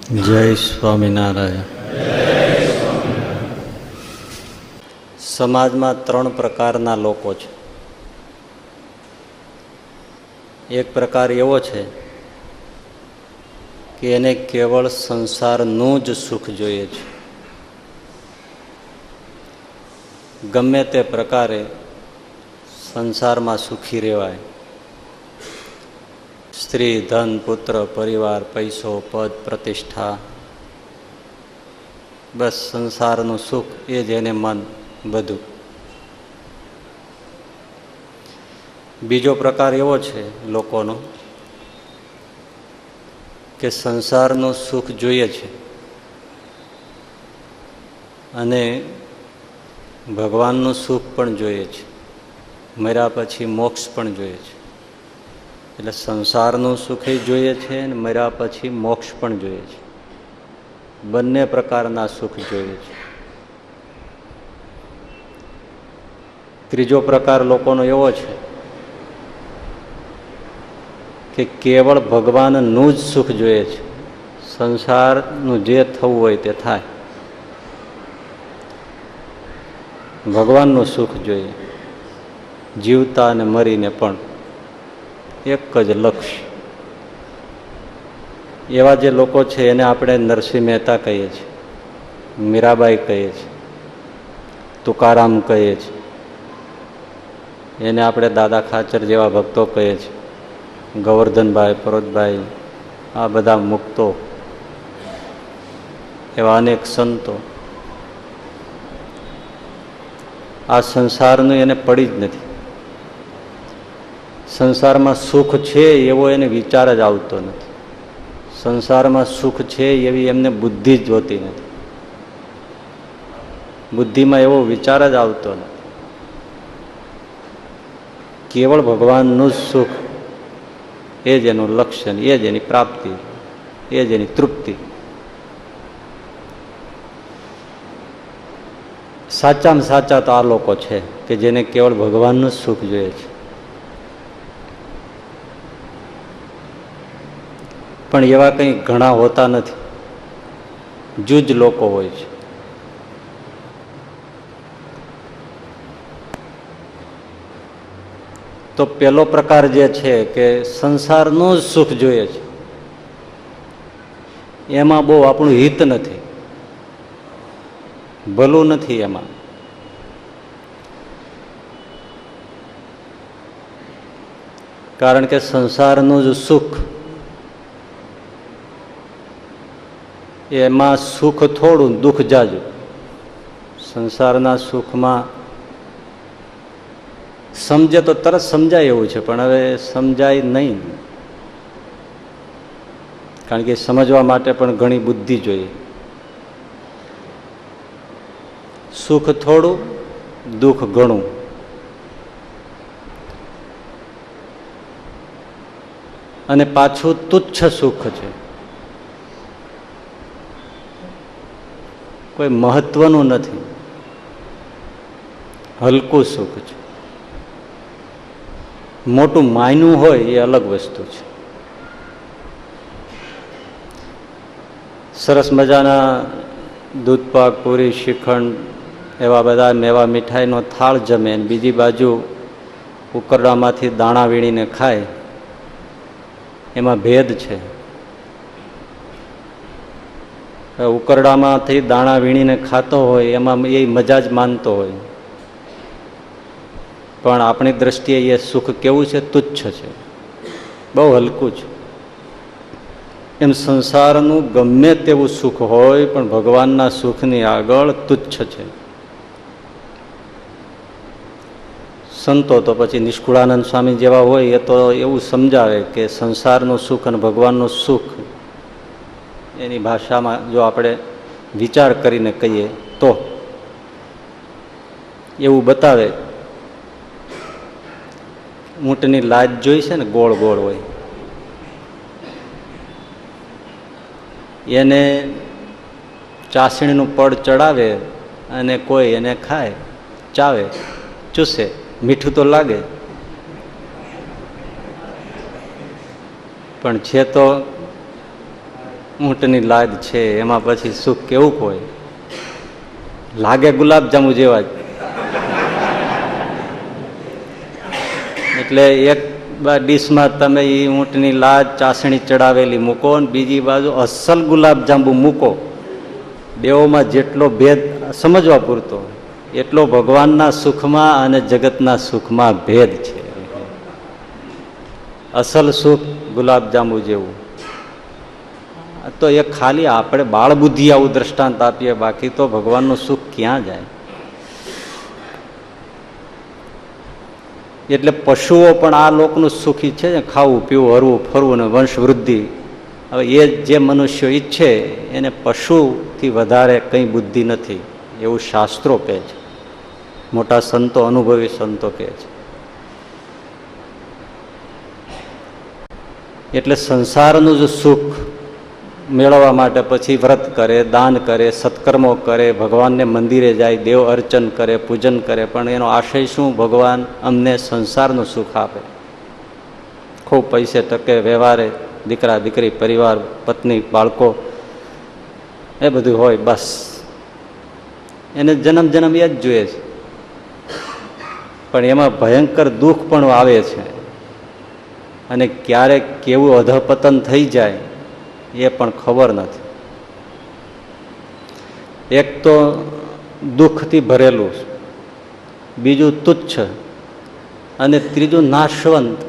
જય સ્વામિનારાયણ. સમાજમાં ત્રણ પ્રકારના લોકો છે. એક પ્રકાર એવો છે કે એને કેવળ સંસારનું જ સુખ જોઈએ છે. ગમે તે પ્રકારે સંસારમાં સુખી રહેવાય, સ્ત્રી, ધન, પુત્ર, પરિવાર, પૈસો, પદ, પ્રતિષ્ઠા, બસ સંસારનું સુખ એ જ એને મન બધું. બીજો પ્રકાર એવો છે લોકોનો કે સંસારનું સુખ જોઈએ છે અને ભગવાનનું સુખ પણ જોઈએ છે, મર્યા પછી મોક્ષ પણ જોઈએ છે. એટલે સંસારનું સુખ જોઈએ છે અને મર્યા પછી મોક્ષ પણ જોઈએ છે. બંને પ્રકારના સુખ જોઈએ છે. ત્રીજો પ્રકાર લોકોનો એવો છે કે કેવળ ભગવાનનું જ સુખ જોઈએ છે. સંસારનું જે થવું હોય તે થાય, ભગવાનનું સુખ જોઈએ, જીવતા અને મરીને પણ એક જ લક્ષ્ય. એવા જે લોકો છે એને આપણે નરસિંહ મહેતા કહીએ છીએ, મીરાબાઈ કહીએ છીએ, તુકારામ કહીએ છીએ, એને આપણે દાદા ખાચર જેવા ભક્તો કહીએ છીએ, ગોવર્ધનભાઈ, પરોતભાઈ, આ બધા મુક્તો, એવા અનેક સંતો. આ સંસારનું એને પડી જ નથી. સંસારમાં સુખ છે એવો એને વિચાર જ આવતો નથી. સંસારમાં સુખ છે એવી એમને બુદ્ધિ જ જોતી નથી. બુદ્ધિમાં એવો વિચાર જ આવતો નથી. કેવળ ભગવાનનું જ સુખ એ જ એનું લક્ષ્ય, એ જ એની પ્રાપ્તિ, એ જ એની તૃપ્તિ. સાચામાં સાચા તો આ લોકો છે કે જેને કેવળ ભગવાનનું જ સુખ જોઈએ છે. પણ એવા કંઈ ઘણા હોતા નથી, જૂજ લોકો હોય છે. તો પેલો પ્રકાર જે છે કે સંસારનું જ સુખ જોઈએ છે, એમાં બહુ આપણું હિત નથી, ભલું નથી એમાં. કારણ કે સંસારનું જ સુખ, એમાં સુખ થોડું, દુઃખ જાજુ. સંસારના સુખમાં સમજે તો તરત સમજાય એવું છે, પણ હવે સમજાય નહીં. કારણ કે સમજવા માટે પણ ઘણી બુદ્ધિ જોઈએ. સુખ થોડું, દુઃખ ઘણું. અને પાછું તુચ્છ સુખ છે, કોઈ મહત્વનું નથી, હલકું સુખ છે. મોટું માયનું હોય એ અલગ વસ્તુ છે. સરસ મજાના દૂધપાક, પૂરી, શ્રીખંડ, એવા બધા મેવા મીઠાઈનો થાળ જમે, બીજી બાજુ ઉકરડામાંથી દાણા વીણીને ખાય, એમાં ભેદ છે. ઉકરડામાંથી દાણા વીણીને ખાતો હોય એમાં એ મજા જ માનતો હોય, પણ આપણી દ્રષ્ટિએ એ સુખ કેવું છે? તુચ્છ છે, બહુ હલકું છે. એમ સંસારનું ગમે તેવું સુખ હોય પણ ભગવાનના સુખની આગળ તુચ્છ છે. સંતો તો પછી નિષ્કુળાનંદ સ્વામી જેવા હોય એ તો એવું સમજાવે કે સંસારનું સુખ અને ભગવાનનું સુખ, એની ભાષામાં જો આપણે વિચાર કરીને કહીએ તો એવું બતાવે. ઊંટની લાજ જોઈ છે ને, ગોળ ગોળ હોય, એને ચાસણીનું પડ ચડાવે અને કોઈ એને ખાય, ચાવે, ચૂસે, મીઠું તો લાગે, પણ છે તો ઊંટની લાજ છે એમાં પછી સુખ કેવું હોય, લાગે ગુલાબજાંબુ જેવા જ. એટલે એક ડીશમાં તમે એ ઊંટની લાજ ચાસણી ચડાવેલી મૂકો ને બીજી બાજુ અસલ ગુલાબજાંબુ મૂકો, બેઓમાં જેટલો ભેદ સમજવા પૂરતો એટલો ભગવાનના સુખમાં અને જગતના સુખમાં ભેદ છે. અસલ સુખ ગુલાબજાંબુ જેવું. તો એ ખાલી આપણે બાળ બુદ્ધિ આવું દ્રષ્ટાંત આપીએ, બાકી તો ભગવાનનું સુખ ક્યાં જાય. એટલે પશુઓ પણ આ લોકનું સુખી છે, ખાવું પીવું હરવું ફરવું ને વંશ વૃદ્ધિ. હવે એ જે મનુષ્યો ઈચ્છે એને પશુથી વધારે કંઈ બુદ્ધિ નથી એવું શાસ્ત્રો કહે છે, મોટા સંતો અનુભવી સંતો કહે છે. એટલે સંસારનું જ સુખ મેળવવા માટે પછી વ્રત કરે, દાન કરે, સત્કર્મો કરે, ભગવાનને મંદિરે જાય, દેવ અર્ચન કરે, પૂજન કરે, પણ એનો આશય શું? ભગવાન અમને સંસારનું સુખ આપે, ખૂબ પૈસે ટકે, વ્યવહારે, દીકરા દીકરી, પરિવાર, પત્ની, બાળકો, એ બધું હોય, બસ એને જન્મ જન્મ એ જ જોઈએ છે. પણ એમાં ભયંકર દુઃખ પણ આવે છે અને ક્યારેક કેવું અધપતન થઈ જાય એ પણ ખબર નથી. એક તો દુઃખથી ભરેલું, બીજું તુચ્છ અને ત્રીજું નાશવંત.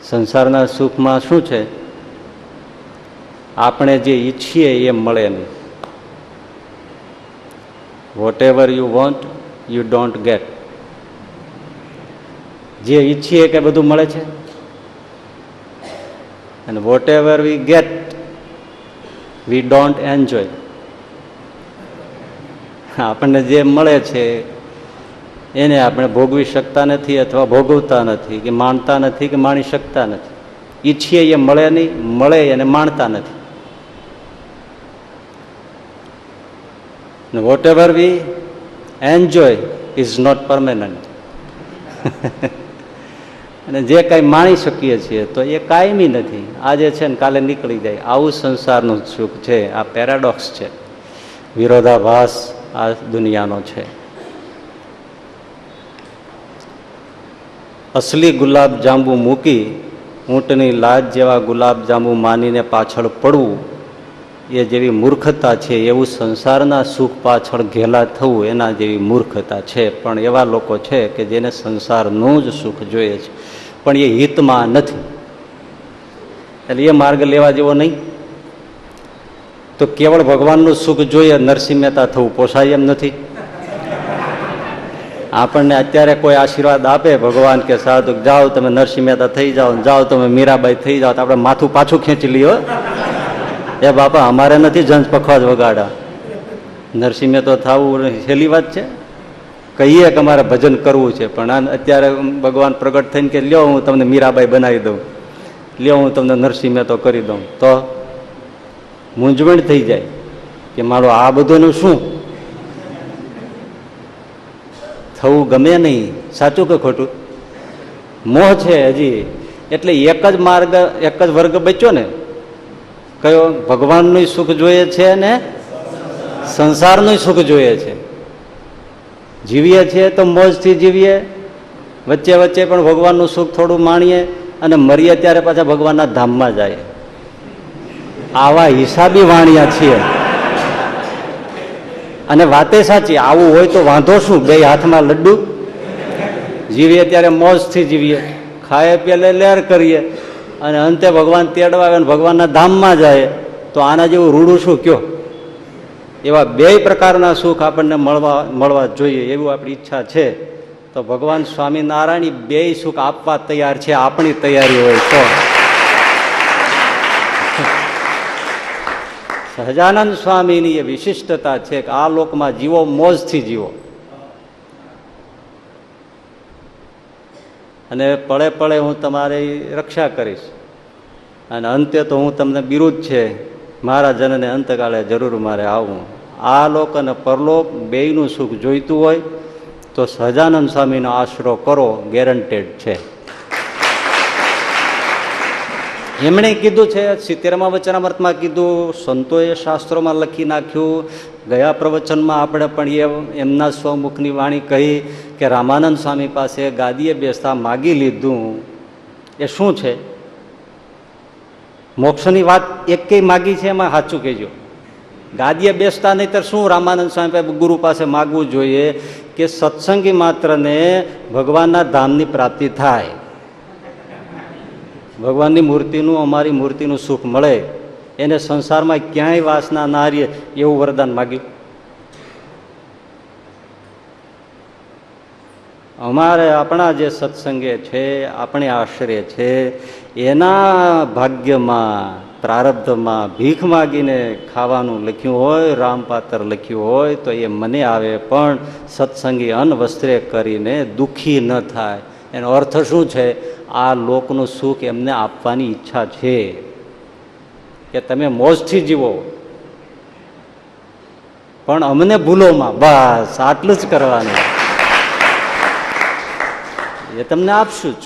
સંસારના સુખમાં શું છે? આપણે જે ઈચ્છીએ એ મળે નહીં. Whatever you want you don't get. જે ઈચ્છીએ કે બધું મળે છે, અને whatever we get we don't enjoy. આપણને જે મળે છે એને આપણે ભોગવી શકતા નથી, અથવા ભોગવતા નથી, કે માણતા નથી, કે માણી શકતા નથી. ઈચ્છીએ એ મળે નહીં, મળે એને માણતા નથી. Whatever we enjoy is not permanent. અને જે કાંઈ માણી શકીએ છીએ તો એ કાયમી નથી, આજે છે ને કાલે નીકળી જાય. આવું સંસારનું સુખ છે. આ પેરાડોક્સ છે, વિરોધાભાસ આ દુનિયાનો છે. અસલી ગુલાબજાંબુ મૂકી ઊંટની લાજ જેવા ગુલાબજાંબુ માનીને પાછળ પડવું એ જેવી મૂર્ખતા છે, એવું સંસારના સુખ પાછળ ઘેલા થવું એના જેવી મૂર્ખતા છે. પણ એવા લોકો છે કે જેને સંસારનું જ સુખ જોઈએ છે, પણ એ હિતમાં નથી. એટલે એ માર્ગ લેવા જેવો નહીં. તો કેવળ ભગવાનનું સુખ જોઈએ નરસિંહ મહેતા થવું પોસાય એમ નથી. આપણને અત્યારે કોઈ આશીર્વાદ આપે ભગવાન કે સાધુ, જાઓ તમે નરસિંહ મહેતા થઈ જાઓ, જાઓ તમે મીરાબાઈ થઈ જાઓ, તો આપણે માથું પાછું ખેંચી લઈએ. એ બાપા અમારે નથી જંજ પખવાજ વગાડા. નરસિંહ મહેતા થવું સહેલી વાત છે? કહીએ કે અમારે ભજન કરવું છે, પણ અત્યારે ભગવાન પ્રગટ થઈને કે લ્યો હું તમને મીરાબાઈ બનાવી દઉં, લ્યો હું તમને નરસિંહ મહેતા કરી દઉં, તો મૂંઝવણ થઈ જાય કે મારું આ બધુંનું શું થવું ગમે નહીં. સાચું કે ખોટું? મોહ છે હજી. એટલે એક જ માર્ગ, એક જ વર્ગ બચ્યો ને, કયો? ભગવાનનું સુખ જોઈએ છે ને સંસારનું સુખ જોઈએ છે. જીવીએ છીએ તો મોજથી જીવીએ, વચ્ચે વચ્ચે પણ ભગવાનનું સુખ થોડું માણીએ, અને મરીએ ત્યારે પાછા ભગવાનના ધામમાં જાય. આવા હિસાબી વાણિયા છીએ. અને વાતે સાચી, આવું હોય તો વાંધો શું? બે હાથમાં લડ્ડુ. જીવીએ ત્યારે મોજથી જીવીએ, ખાએ પેલે લહેર કરીએ, અને અંતે ભગવાન તેડવા આવે અને ભગવાનના ધામમાં જાય, તો આના જેવું રૂડું શું કયો? એવા બે પ્રકારના સુખ આપણને મળવા જોઈએ એવી આપણી ઈચ્છા છે. તો ભગવાન સ્વામિનારાયણ બે સુખ આપવા તૈયાર છે, આપણી તૈયારી હોય તો. સહજાનંદ સ્વામીની એ વિશિષ્ટતા છે કે આ લોકમાં જીવો, મોજથી જીવો, અને પળે પળે હું તમારી રક્ષા કરીશ, અને અંતે તો હું તમને બિરુદ છે મારા જનને અંતકાળે જરૂર મારે આવું. આ લોક અને પરલોક બેયનું સુખ જોઈતું હોય તો સહજાનંદ સ્વામીનો આશરો કરો, ગેરંટેડ છે. એમણે કીધું છે 70મા વચનામૃતમાં કીધું, સંતોએ શાસ્ત્રોમાં લખી નાખ્યું. ગયા પ્રવચનમાં આપણે પણ એમના સ્વમુખની વાણી કહી કે રામાનંદ સ્વામી પાસે ગાદીએ બેસતા માગી લીધું. એ શું છે? મોક્ષની વાત એકેય માગી છે એમાં સાચું કહેજો. ગાદીએ બેસતા નહીં તો શું રામાનંદ સ્વામી ગુરુ પાસે માગવું જોઈએ કે સત્સંગી માત્રને ભગવાનના ધામની પ્રાપ્તિ થાય, ભગવાનની મૂર્તિનું, અમારી મૂર્તિનું સુખ મળે, એને સંસારમાં ક્યાંય વાસના ના રહે એવું વરદાન માગ્યું. અમારે આપણા જે સત્સંગે છે, આપણે આશ્રય છે, એના ભાગ્યમાં, પ્રારબ્ધમાં ભીખ માગીને ખાવાનું લખ્યું હોય, રામપાત્ર લખ્યું હોય તો એ મને આવે, પણ સત્સંગી અન્ન વસ્ત્રે કરીને દુઃખી ન થાય. એનો અર્થ શું છે? આ લોકનું સુખ એમને આપવાની ઈચ્છા છે કે તમે મોજથી જીવો, પણ અમને ભૂલોમાં, બસ આટલું જ કરવાનું, એ તમને આપશું જ.